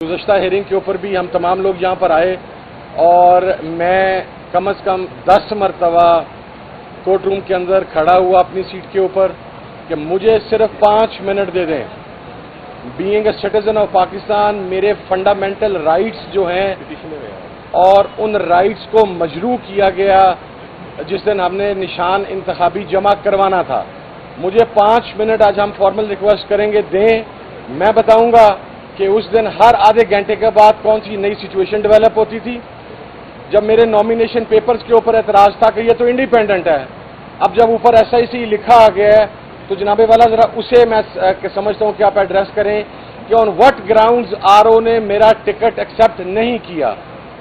गुज़श्ता hearing के ऊपर भी हम तमाम लोग यहाँ पर आए और मैं कम से कम 10 मरतबा कोर्ट रूम के अंदर खड़ा हुआ अपनी सीट के ऊपर कि मुझे सिर्फ 5 मिनट दे दें। Being a citizen of Pakistan, मेरे फंडामेंटल राइट्स जो हैं और उन राइट्स को मजरू किया गया जिस दिन हमने निशान इंतखाबी जमा करवाना था, मुझे 5 मिनट आज हम फॉर्मल रिक्वेस्ट करेंगे दें। मैं बताऊंगा कि उस दिन हर आधे घंटे के बाद कौन सी नई सिचुएशन डेवलप होती थी। जब मेरे नॉमिनेशन पेपर्स के ऊपर एतराज था कि ये तो इंडिपेंडेंट है, अब जब ऊपर SIC लिखा आ गया है तो जनाबे वाला जरा उसे मैं समझता हूं कि आप एड्रेस करें कि ऑन व्हाट ग्राउंड्स RO ने मेरा टिकट एक्सेप्ट नहीं किया,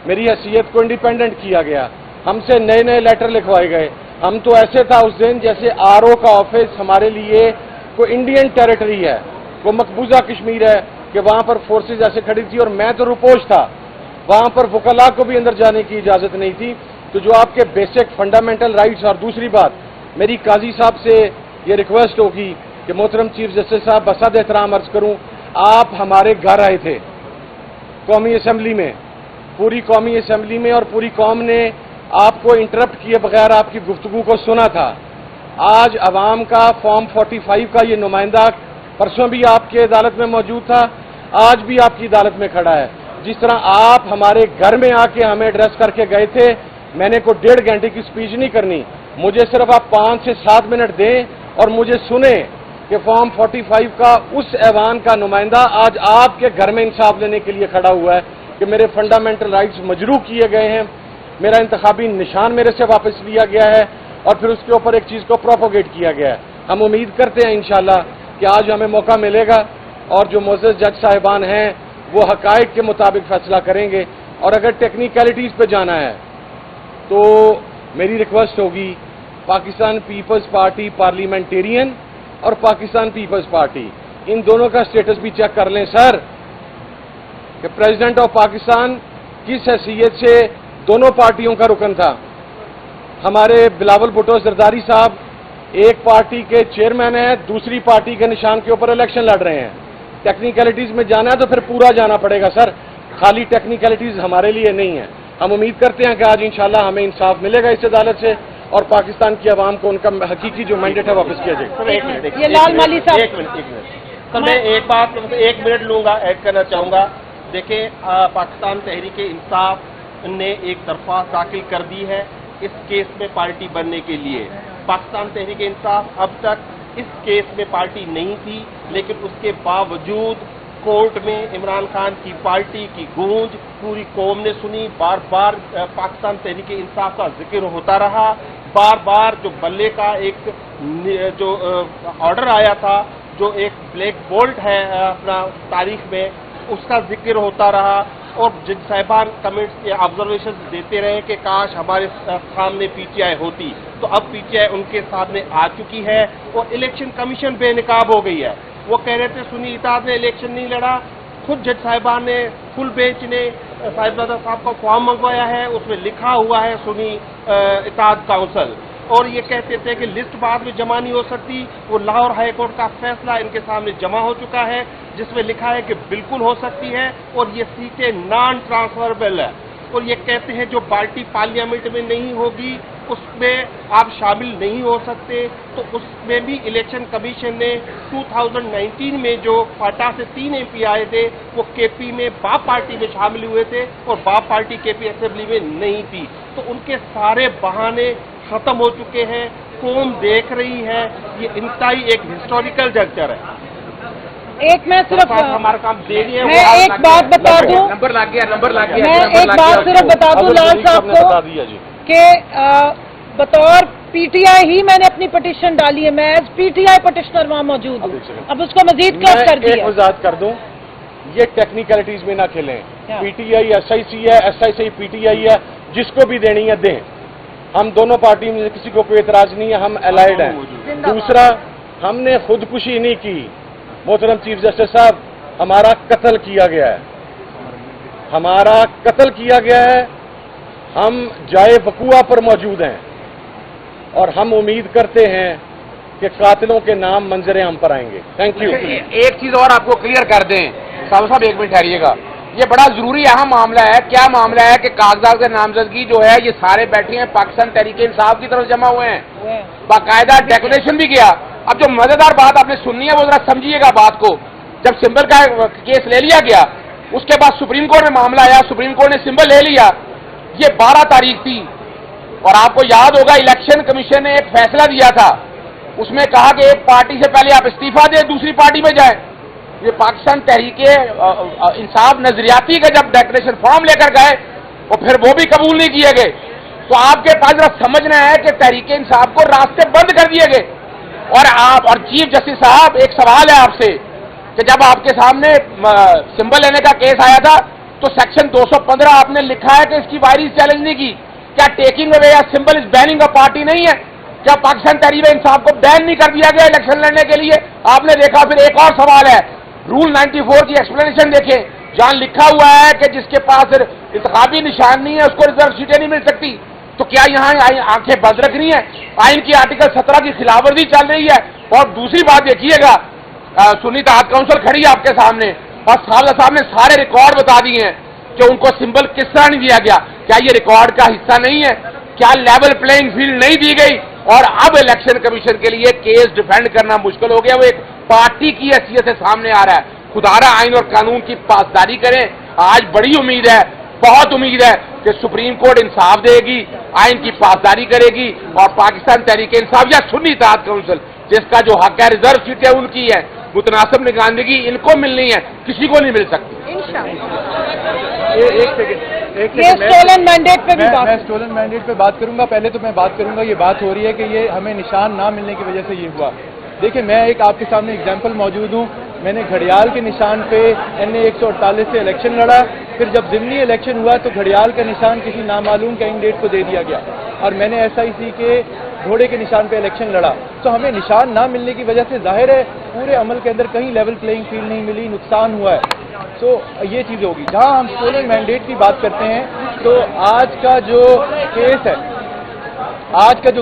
मेरी हैसियत को इंडिपेंडेंट किया गया, हमसे नए नए लेटर लिखवाए गए। हम तो ऐसे था उस दिन जैसे RO का ऑफिस हमारे लिए कोई इंडियन टेरिटरी है, वो मकबूजा कश्मीर है कि वहां पर फोर्सेज ऐसे खड़ी थी और मैं तो रुपोश था, वहां पर वकला को भी अंदर जाने की इजाजत नहीं थी। तो जो आपके बेसिक फंडामेंटल राइट्स, और दूसरी बात मेरी काजी साहब से ये रिक्वेस्ट होगी कि मोहतरम चीफ जस्टिस साहब बसद एहतराम अर्ज करूं, आप हमारे घर आए थे कौमी असम्बली में, पूरी कौमी असम्बली में, और पूरी कौम ने आपको इंटरप्ट किए बगैर आपकी गुफ्तगू को सुना था। आज अवाम का फॉर्म 45 का ये नुमाइंदा परसों भी आपकी अदालत में मौजूद था, आज भी आपकी अदालत में खड़ा है। जिस तरह आप हमारे घर में आके हमें एड्रेस करके गए थे, मैंने कोई 1.5 घंटे की स्पीच नहीं करनी, मुझे सिर्फ आप 5 से 7 मिनट दें और मुझे सुने कि फॉर्म 45 का उस ऐवान का नुमाइंदा आज आपके घर में इंसाफ लेने के लिए खड़ा हुआ है कि मेरे फंडामेंटल राइट्स मजरू किए गए हैं, मेरा इंतखाबी निशान मेरे से वापस लिया गया है और फिर उसके ऊपर एक चीज़ को प्रोपोगेट किया गया है। हम उम्मीद करते हैं इंशाल्लाह कि आज हमें मौका मिलेगा और जो मोअज़्ज़ज़ जज साहिबान हैं वो हक़ाइक़ के मुताबिक फैसला करेंगे। और अगर टेक्निकलिटीज़ पे जाना है तो मेरी रिक्वेस्ट होगी पाकिस्तान पीपल्स पार्टी पार्लियामेंटेरियन और पाकिस्तान पीपल्स पार्टी, इन दोनों का स्टेटस भी चेक कर लें सर कि प्रेसिडेंट ऑफ पाकिस्तान किस हैसियत से दोनों पार्टियों का रुकन था। हमारे बिलावल भुट्टो जरदारी साहब एक पार्टी के चेयरमैन हैं, दूसरी पार्टी के निशान के ऊपर इलेक्शन लड़ रहे हैं। टेक्निकलिटीज में जाना है तो फिर पूरा जाना पड़ेगा सर, खाली टेक्निकलिटीज हमारे लिए नहीं है। हम उम्मीद करते हैं कि आज इंशाल्लाह हमें इंसाफ मिलेगा इस अदालत से और पाकिस्तान की आवाम को उनका हकीकी जो मैंडेट है वापस किया जाएगा। ये लाल माली साहब, एक मिनट सर, मैं एक बात 1 मिनट लूंगा, ऐड करना चाहूंगा। देखिए, पाकिस्तान तहरीक इंसाफ ने एक दरख्वास्त दाखिल कर दी है इस केस में पार्टी बनने के लिए। पाकिस्तान तहरीक इंसाफ अब तक इस केस में पार्टी नहीं थी, लेकिन उसके बावजूद कोर्ट में इमरान खान की पार्टी की गूंज पूरी कौम ने सुनी। बार बार पाकिस्तान तहरीक इंसाफ का जिक्र होता रहा, बार बार जो बल्ले का एक जो ऑर्डर आया था, जो एक ब्लैक बोल्ट है अपना तारीख में, उसका जिक्र होता रहा। और जज साहिबान कमेंट्स या ऑब्जर्वेशन देते रहे कि काश हमारे सामने PTI होती, तो अब PTI उनके सामने आ चुकी है और इलेक्शन कमीशन बेनकाब हो गई है। वो कह रहे थे सुन्नी इताद ने इलेक्शन नहीं लड़ा, खुद जज साहिबान ने फुल बेंच ने साहिबजादा साहब का फॉर्म मंगवाया है, उसमें लिखा हुआ है सुन्नी इताद काउंसिल, और ये कहते थे कि लिस्ट बाद में जमा नहीं हो सकती। वो लाहौर हाई कोर्ट का फैसला इनके सामने जमा हो चुका है जिसमें लिखा है कि बिल्कुल हो सकती है और ये सीटें नॉन ट्रांसफरेबल है। और ये कहते हैं जो पार्टी पार्लियामेंट में नहीं होगी उसमें आप शामिल नहीं हो सकते। तो उसमें भी इलेक्शन कमीशन ने 2019 में जो फाटा से 3 MP आए थे वो KP में बाप पार्टी में शामिल हुए थे और बाप पार्टी KP असेंबली में नहीं थी। तो उनके सारे बहाने खत्म हो चुके हैं, कौम देख रही है, ये इंतहाई एक हिस्टोरिकल जंक्चर है। एक मैं सिर्फ हमारा काम दे रही है, मैं एक बात बता दूं, नंबर लग गया मैं एक बात सिर्फ बता दूं लाल साहब को कि बतौर PTI ही मैंने अपनी पिटीशन डाली है, मैं एज PTI पिटिशनर वहां मौजूद हूँ। अब उसको मजीद क्लब कर दिया। एक वजाहत कर दूं, ये टेक्निकलिटीज में ना खेलें। PTI SIC है, SIC PTI है, जिसको भी देनी है दें। हम दोनों पार्टी में किसी को कोई एतराज नहीं है, हम अलाइड हैं। दूसरा, हमने खुदकुशी नहीं की मोहतरम चीफ जस्टिस साहब, हमारा कत्ल किया गया है, हमारा कत्ल किया गया है, हम जाए वकूआ पर मौजूद हैं और हम उम्मीद करते हैं कि कातिलों के नाम मंजरे हम पर आएंगे। Thank you. एक चीज और आपको क्लियर कर दें साहब, 1 मिनट ठहरिएगा। یہ بڑا ضروری اہم معاملہ ہے. کیا معاملہ ہے کہ کاغذات کے نامزدگی جو ہے یہ سارے بیٹھے ہیں پاکستان تحریک انصاف کی طرف جمع ہوئے ہیں, باقاعدہ ڈیکلریشن بھی کیا. اب جو مزیدار بات آپ نے سننی ہے وہ ذرا سمجھیے گا بات کو. جب سمبل کا کیس لے لیا گیا, اس کے بعد سپریم کورٹ میں معاملہ آیا, سپریم کورٹ نے سمبل لے لیا. یہ 12 تاریخ تھی اور آپ کو یاد ہوگا الیکشن کمیشن نے ایک فیصلہ دیا تھا, اس میں کہا کہ ایک پارٹی سے پہلے آپ استعفیٰ دیں دوسری پارٹی میں جائیں. یہ پاکستان تحریک انصاف نظریاتی کا جب ڈیکلریشن فارم لے کر گئے اور پھر وہ بھی قبول نہیں کیے گئے, تو آپ کے پاس ذرا سمجھنا ہے کہ تحریک انصاف کو راستے بند کر دیے گئے. اور چیف جسٹس صاحب ایک سوال ہے آپ سے کہ جب آپ کے سامنے سمبل لینے کا کیس آیا تھا تو سیکشن 215 آپ نے لکھا ہے کہ اس کی وائرس چیلنج نہیں کی. کیا ٹیکنگ اوے یا symbol is banning a party نہیں ہے؟ کیا پاکستان تحریک انصاف کو بین نہیں کر دیا گیا الیکشن لڑنے کے لیے؟ آپ نے دیکھا. پھر ایک اور سوال ہے, رول 94 کی ایکسپلینیشن دیکھیں, جہاں لکھا ہوا ہے کہ جس کے پاس انتخابی نشان نہیں ہے اس کو ریزرو سیٹیں نہیں مل سکتی. تو کیا یہاں آنکھیں بند رکھنی ہے؟ آئین کی آرٹیکل 17 کی خلاف ورزی چل رہی ہے. اور دوسری بات دیکھیے گا, سنی اتحاد کونسل کھڑی ہے آپ کے سامنے اور صاحب نے سارے ریکارڈ بتا دیے ہیں کہ ان کو سمبل کس طرح نہیں دیا گیا. کیا یہ ریکارڈ کا حصہ نہیں ہے؟ کیا لیول پلینگ فیلڈ نہیں دی گئی اور اب الیکشن کمیشن کے لیے کیس ڈیفینڈ کرنا مشکل ہو گیا؟ وہ ایک پارٹی کی حیثیت سے سامنے آ رہا ہے. خدارا آئین اور قانون کی پاسداری کریں. آج بڑی امید ہے, بہت امید ہے کہ سپریم کورٹ انصاف دے گی, آئین کی پاسداری کرے گی اور پاکستان تحریک انصاف یا سنی اتحاد کونسل جس کا جو حق ہے ریزرو سیٹیں ان کی ہے, متناسب نگرانندگی ان کو ملنی ہے, کسی کو نہیں مل سکتی. اسٹولن مینڈیٹ پہ بھی میں اسٹولن مینڈیٹ پہ بات کروں گا. پہلے تو میں بات کروں گا, یہ بات ہو رہی ہے کہ یہ ہمیں نشان نہ ملنے کی وجہ سے یہ ہوا. دیکھیں میں ایک آپ کے سامنے اگزامپل موجود ہوں. میں نے گھڑیال کے نشان پہ NA 148 سے الیکشن لڑا. پھر جب ضمنی الیکشن ہوا تو گھڑیال کا نشان کسی نامعلوم کینڈیڈیٹ کو دے دیا گیا اور میں نے SIC کے گھوڑے کے نشان پہ الیکشن لڑا. تو ہمیں نشان نہ ملنے کی وجہ سے ظاہر ہے پورے عمل کے اندر کہیں لیول پلینگ فیلڈ نہیں ملی, نقصان ہوا ہے. تو یہ چیز ہوگی. جہاں ہم اسٹولن مینڈیٹ کی بات کرتے ہیں تو آج کا جو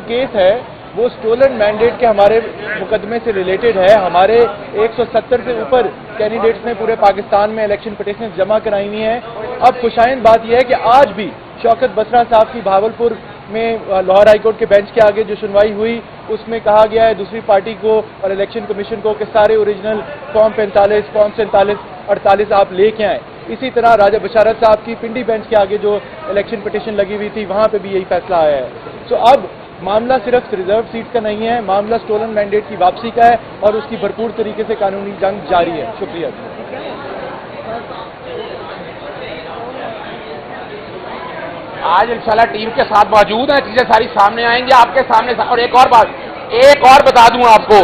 کیس ہے وہ اسٹولن مینڈیٹ کے ہمارے مقدمے سے ریلیٹڈ ہے. ہمارے 170 سے اوپر کینڈیڈیٹس نے پورے پاکستان میں الیکشن پٹیشنز جمع کرائی ہوئی ہیں. اب خوشائند بات یہ ہے کہ آج بھی شوکت بسرا صاحب کی بھاولپور میں لاہور ہائی کورٹ کے بینچ کے آگے جو سنوائی ہوئی اس میں کہا گیا ہے دوسری پارٹی کو اور الیکشن کمیشن کو کہ سارے اوریجنل فارم 45 فارم 47 48 آپ لے کے آئیں. اسی طرح راجہ بشارت صاحب کی پنڈی بینچ کے آگے جو الیکشن پٹیشن لگی ہوئی تھی وہاں پہ بھی یہی فیصلہ آیا ہے. تو اب معاملہ صرف ریزرو سیٹ کا نہیں ہے, معاملہ اسٹولن مینڈیٹ کی واپسی کا ہے اور اس کی بھرپور طریقے سے قانونی جنگ جاری ہے. شکریہ. آج انشاءاللہ ٹیم کے ساتھ موجود ہیں, چیزیں ساری سامنے آئیں گی آپ کے سامنے. اور ایک اور بتا دوں آپ کو,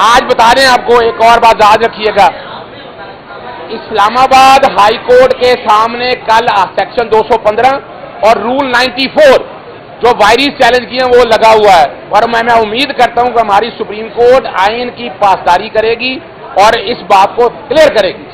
آج بتا دیں آپ کو ایک اور بات یاد رکھیے گا. اسلام آباد ہائی کورٹ کے سامنے کل سیکشن 215 اور رول 94 جو وائرس چیلنج کی ہیں وہ لگا ہوا ہے اور میں امید کرتا ہوں کہ ہماری سپریم کورٹ آئین کی پاسداری کرے گی اور اس بات کو کلیئر کرے گی.